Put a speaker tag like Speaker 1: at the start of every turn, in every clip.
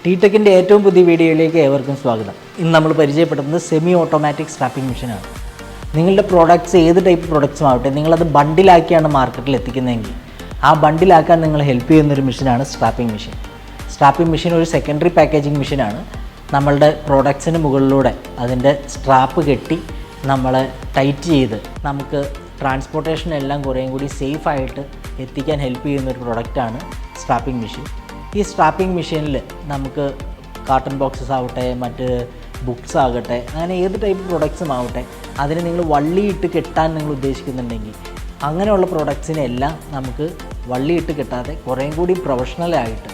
Speaker 1: ടി-ടെക്കിൻ്റെ ഏറ്റവും പുതിയ വീഡിയോയിലേക്ക് ഏവർക്കും സ്വാഗതം. ഇന്ന് നമ്മൾ പരിചയപ്പെടുന്നത് സെമി ഓട്ടോമാറ്റിക് സ്ട്രാപ്പിംഗ് മെഷീനാണ്. നിങ്ങളുടെ പ്രോഡക്റ്റ്സ് ഏത് ടൈപ്പ് പ്രോഡക്റ്റ്സും ആവട്ടെ, നിങ്ങളത് ബണ്ടിലാക്കിയാണ് മാർക്കറ്റിൽ എത്തിക്കുന്നതെങ്കിൽ ആ ബണ്ടിലാക്കാൻ നിങ്ങളെ ഹെൽപ്പ് ചെയ്യുന്നൊരു മെഷീനാണ് സ്ട്രാപ്പിംഗ് മെഷീൻ. സ്ട്രാപ്പിംഗ് മെഷീൻ ഒരു സെക്കൻഡറി പാക്കേജിങ് മെഷീനാണ്. നമ്മളുടെ പ്രോഡക്ട്സിന് മുകളിലൂടെ അതിൻ്റെ സ്ട്രാപ്പ് കെട്ടി നമ്മളെ ടൈറ്റ് ചെയ്ത് നമുക്ക് ട്രാൻസ്പോർട്ടേഷൻ എല്ലാം കുറേയും കൂടി സേഫായിട്ട് എത്തിക്കാൻ ഹെൽപ്പ് ചെയ്യുന്നൊരു പ്രൊഡക്റ്റാണ് സ്ട്രാപ്പിംഗ് മെഷീൻ. ഈ സ്ട്രാപ്പിംഗ് മെഷീനിൽ നമുക്ക് കാർട്ടൺ ബോക്സസ് ആവട്ടെ, മറ്റ് ബുക്സ് ആകട്ടെ, അങ്ങനെ ഏത് ടൈപ്പ് പ്രൊഡക്ട്സും ആവട്ടെ, അതിന് നിങ്ങൾ വള്ളിയിട്ട് കെട്ടാൻ നിങ്ങൾ ഉദ്ദേശിക്കുന്നുണ്ടെങ്കിൽ അങ്ങനെയുള്ള പ്രൊഡക്ട്സിനെല്ലാം നമുക്ക് വള്ളിയിട്ട് കെട്ടാതെ കുറേയും കൂടി പ്രൊഫഷണലായിട്ട്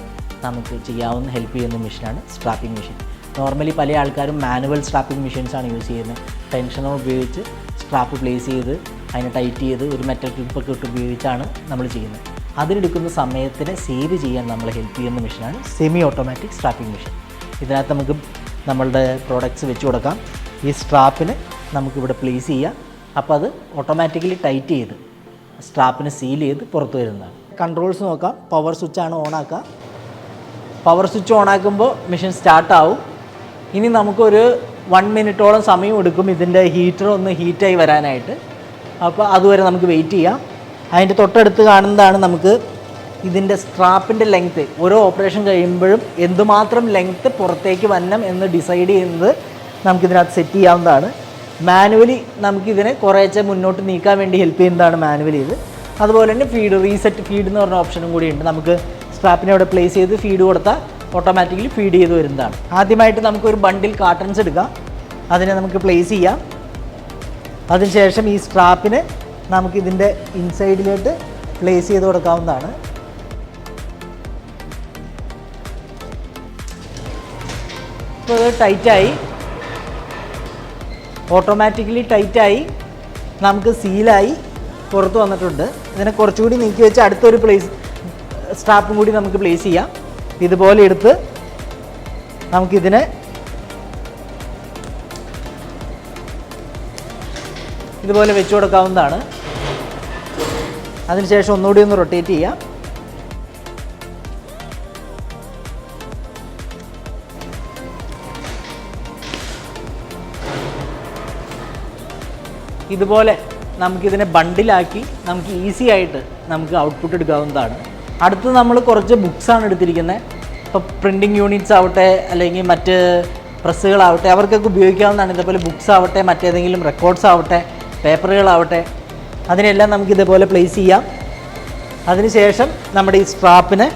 Speaker 1: നമുക്ക് ചെയ്യാവുന്ന ഹെൽപ്പ് ചെയ്യുന്ന മെഷീനാണ് സ്ട്രാപ്പിംഗ് മെഷീൻ. നോർമലി പല ആൾക്കാരും മാനുവൽ സ്ട്രാപ്പിംഗ് മെഷീൻസാണ് യൂസ് ചെയ്യുന്നത്. ടെൻഷനർ ഉപയോഗിച്ച് സ്ട്രാപ്പ് പ്ലേസ് ചെയ്ത് അതിനെ ടൈറ്റ് ചെയ്ത് ഒരു മെറ്റൽ ക്ലിപ്പൊക്കെ ഇട്ട് ഉപയോഗിച്ചാണ് നമ്മൾ ചെയ്യുന്നത്. അതിനെടുക്കുന്ന സമയത്തിന് സേവ് ചെയ്യാൻ നമ്മളെ ഹെൽപ്പ് ചെയ്യുന്ന മെഷീനാണ് സെമി ഓട്ടോമാറ്റിക് സ്ട്രാപ്പിംഗ് മെഷീൻ. ഇതിനകത്ത് നമുക്ക് നമ്മളുടെ പ്രോഡക്റ്റ്സ് വെച്ച് കൊടുക്കാം. ഈ സ്ട്രാപ്പിന് നമുക്കിവിടെ പ്ലേസ് ചെയ്യാം. അപ്പോൾ അത് ഓട്ടോമാറ്റിക്കലി ടൈറ്റ് ചെയ്ത് സ്ട്രാപ്പിന് സീൽ ചെയ്ത് പുറത്ത് വരുന്നതാണ്. കൺട്രോൾസ് നോക്കാം. പവർ സ്വിച്ചാണ് ഓണാക്കുക. പവർ സ്വിച്ച് ഓണാക്കുമ്പോൾ മെഷീൻ സ്റ്റാർട്ടാവും. ഇനി നമുക്കൊരു 1 മിനിറ്റോളം സമയം എടുക്കും ഇതിൻ്റെ ഹീറ്റർ ഒന്ന് ഹീറ്റായി വരാനായിട്ട്. അപ്പോൾ അതുവരെ നമുക്ക് വെയിറ്റ് ചെയ്യാം. അതിൻ്റെ തൊട്ടടുത്ത് കാണുന്നതാണ് നമുക്ക് ഇതിൻ്റെ സ്ട്രാപ്പിൻ്റെ ലെങ്ത്ത്. ഓരോ ഓപ്പറേഷൻ കഴിയുമ്പോഴും എന്തുമാത്രം ലെങ്ത്ത് പുറത്തേക്ക് വരണം എന്ന് ഡിസൈഡ് ചെയ്യുന്നത് നമുക്കിതിനകത്ത് സെറ്റ് ചെയ്യാവുന്നതാണ്. മാനുവലി നമുക്കിതിനെ കുറേശ്ശെ മുന്നോട്ട് നീക്കാൻ വേണ്ടി ഹെൽപ്പ് ചെയ്യുന്നതാണ് മാനുവലി ഇത്. അതുപോലെ തന്നെ റീസെറ്റ് ഫീഡ് എന്ന് പറഞ്ഞ ഓപ്ഷനും കൂടി ഉണ്ട്. നമുക്ക് സ്ട്രാപ്പിനെ അവിടെ പ്ലേസ് ചെയ്ത് ഫീഡ് കൊടുത്താൽ ഓട്ടോമാറ്റിക്കലി ഫീഡ് ചെയ്ത് വരുന്നതാണ്. ആദ്യമായിട്ട് നമുക്കൊരു ബണ്ടിൽ കാർട്ടൺസ് എടുക്കാം. അതിനെ നമുക്ക് പ്ലേസ് ചെയ്യാം. അതിനുശേഷം ഈ സ്ട്രാപ്പിനെ നമുക്കിതിൻ്റെ ഇൻസൈഡിലോട്ട് പ്ലേസ് ചെയ്ത് കൊടുക്കാവുന്നതാണ്. ഇപ്പോൾ ഇത് ടൈറ്റായി, ഓട്ടോമാറ്റിക്കലി ടൈറ്റായി നമുക്ക് സീലായി പുറത്ത് വന്നിട്ടുണ്ട്. ഇതിനെ കുറച്ചുകൂടി നീക്കി വെച്ച് അടുത്തൊരു സ്ട്രാപ്പും കൂടി നമുക്ക് പ്ലേസ് ചെയ്യാം. ഇതുപോലെ എടുത്ത് നമുക്കിതിനെ ഇതുപോലെ വെച്ച് കൊടുക്കാവുന്നതാണ്. അതിനുശേഷം ഒന്നുകൂടി ഒന്ന് റൊട്ടേറ്റ് ചെയ്യാം. ഇതുപോലെ നമുക്കിതിനെ ബണ്ടിലാക്കി നമുക്ക് ഈസി ആയിട്ട് നമുക്ക് ഔട്ട്പുട്ട് എടുക്കാവുന്നതാണ്. അടുത്ത് നമ്മൾ കുറച്ച് ബുക്സാണ് എടുത്തിരിക്കുന്നത്. ഇപ്പോൾ പ്രിൻറ്റിങ് യൂണിറ്റ്സ് ആവട്ടെ, അല്ലെങ്കിൽ മറ്റ് പ്രസ്സുകളാവട്ടെ, അവർക്കൊക്കെ ഉപയോഗിക്കാവുന്നതാണ്. ഇതേപോലെ ബുക്സ് ആവട്ടെ, മറ്റേതെങ്കിലും റെക്കോർഡ്സ് ആവട്ടെ, പേപ്പറുകളാവട്ടെ, അതിനെല്ലാം നമുക്കിതേപോലെ പ്ലേസ് ചെയ്യാം. അതിനുശേഷം നമ്മുടെ ഈ സ്ട്രാപ്പിനെ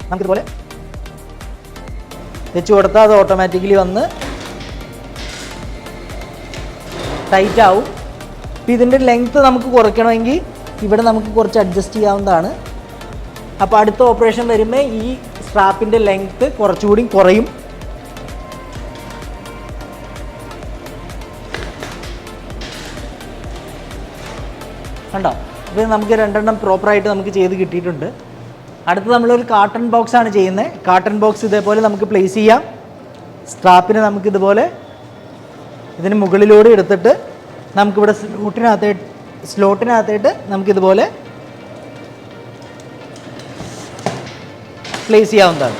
Speaker 1: നമുക്കിതുപോലെ വെച്ച് കൊടുത്താൽ അത് ഓട്ടോമാറ്റിക്കലി വന്ന് ടൈറ്റ് ആവും. അപ്പോൾ ഇതിൻ്റെ ലെങ്ത്ത് നമുക്ക് കുറയ്ക്കണമെങ്കിൽ ഇവിടെ നമുക്ക് കുറച്ച് അഡ്ജസ്റ്റ് ചെയ്യാവുന്നതാണ്. അപ്പോൾ അടുത്ത ഓപ്പറേഷൻ വരുമ്പോൾ ഈ സ്ട്രാപ്പിൻ്റെ ലെങ്ത്ത് കുറച്ചുകൂടി കുറയും. കണ്ടോ? അപ്പോൾ നമുക്ക് 2 പ്രോപ്പറായിട്ട് നമുക്ക് ചെയ്ത് കിട്ടിയിട്ടുണ്ട്. അടുത്ത് നമ്മളൊരു കാർട്ടൺ ബോക്സാണ് ചെയ്യുന്നത്. കാർട്ടൺ ബോക്സ് ഇതേപോലെ നമുക്ക് പ്ലേസ് ചെയ്യാം. സ്ട്രാപ്പിനെ നമുക്കിതുപോലെ ഇതിന് മുകളിലൂടെ എടുത്തിട്ട് നമുക്കിവിടെ സ്ലോട്ടിനകത്തായിട്ട് നമുക്കിതുപോലെ പ്ലേസ് ചെയ്യാവുന്നതാണ്.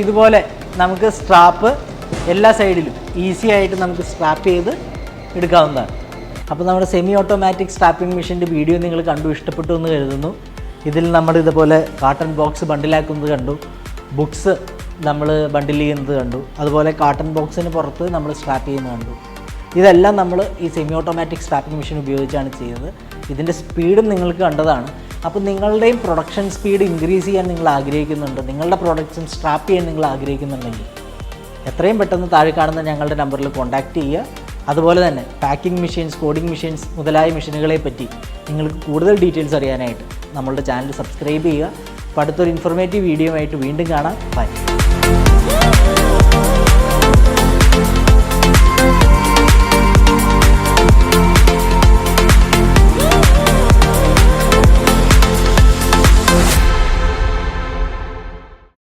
Speaker 1: ഇതുപോലെ നമുക്ക് സ്ട്രാപ്പ് എല്ലാ സൈഡിലും ഈസി ആയിട്ട് നമുക്ക് സ്ട്രാപ്പ് ചെയ്ത് എടുക്കാവുന്നതാണ്. അപ്പോൾ നമ്മുടെ സെമി ഓട്ടോമാറ്റിക് സ്ട്രാപ്പിംഗ് മെഷീൻ്റെ വീഡിയോ നിങ്ങൾ കണ്ടു, ഇഷ്ടപ്പെട്ടു എന്ന് കരുതുന്നു. ഇതിൽ നമ്മൾ ഇതുപോലെ കാർട്ടൺ ബോക്സ് ബണ്ടിലാക്കുന്നത് കണ്ടു, ബുക്സ് നമ്മൾ ബണ്ടിൽ ചെയ്യുന്നത് കണ്ടു, അതുപോലെ കാർട്ടൺ ബോക്സിന് പുറത്ത് നമ്മൾ സ്ട്രാപ്പ് ചെയ്യുന്നത് കണ്ടു. ഇതെല്ലാം നമ്മൾ ഈ സെമി ഓട്ടോമാറ്റിക് സ്ട്രാപ്പിംഗ് മെഷീൻ ഉപയോഗിച്ചാണ് ചെയ്തത്. ഇതിൻ്റെ സ്പീഡും നിങ്ങൾക്ക് കണ്ടതാണ്. അപ്പോൾ നിങ്ങളുടെയും പ്രൊഡക്ഷൻ സ്പീഡ് ഇൻക്രീസ് ചെയ്യാൻ നിങ്ങൾ ആഗ്രഹിക്കുന്നുണ്ട്, നിങ്ങളുടെ പ്രോഡക്റ്റ്സും സ്ട്രാപ്പ് ചെയ്യാൻ നിങ്ങൾ ആഗ്രഹിക്കുന്നുണ്ടെങ്കിൽ എത്രയും പെട്ടെന്ന് താഴെ കാണുന്ന ഞങ്ങളുടെ നമ്പറിൽ കോൺടാക്റ്റ് ചെയ്യുക. അതുപോലെ തന്നെ പാക്കിംഗ് മെഷീൻസ്, കോഡിംഗ് മെഷീൻസ് മുതലായ മെഷീനുകളെ പറ്റി നിങ്ങൾക്ക് കൂടുതൽ ഡീറ്റെയിൽസ് അറിയാനായിട്ട് നമ്മളുടെ ചാനൽ സബ്സ്ക്രൈബ് ചെയ്യുക. അപ്പോൾ അടുത്തൊരു ഇൻഫോർമേറ്റീവ് വീഡിയോ ആയിട്ട് വീണ്ടും കാണാം. ബൈ.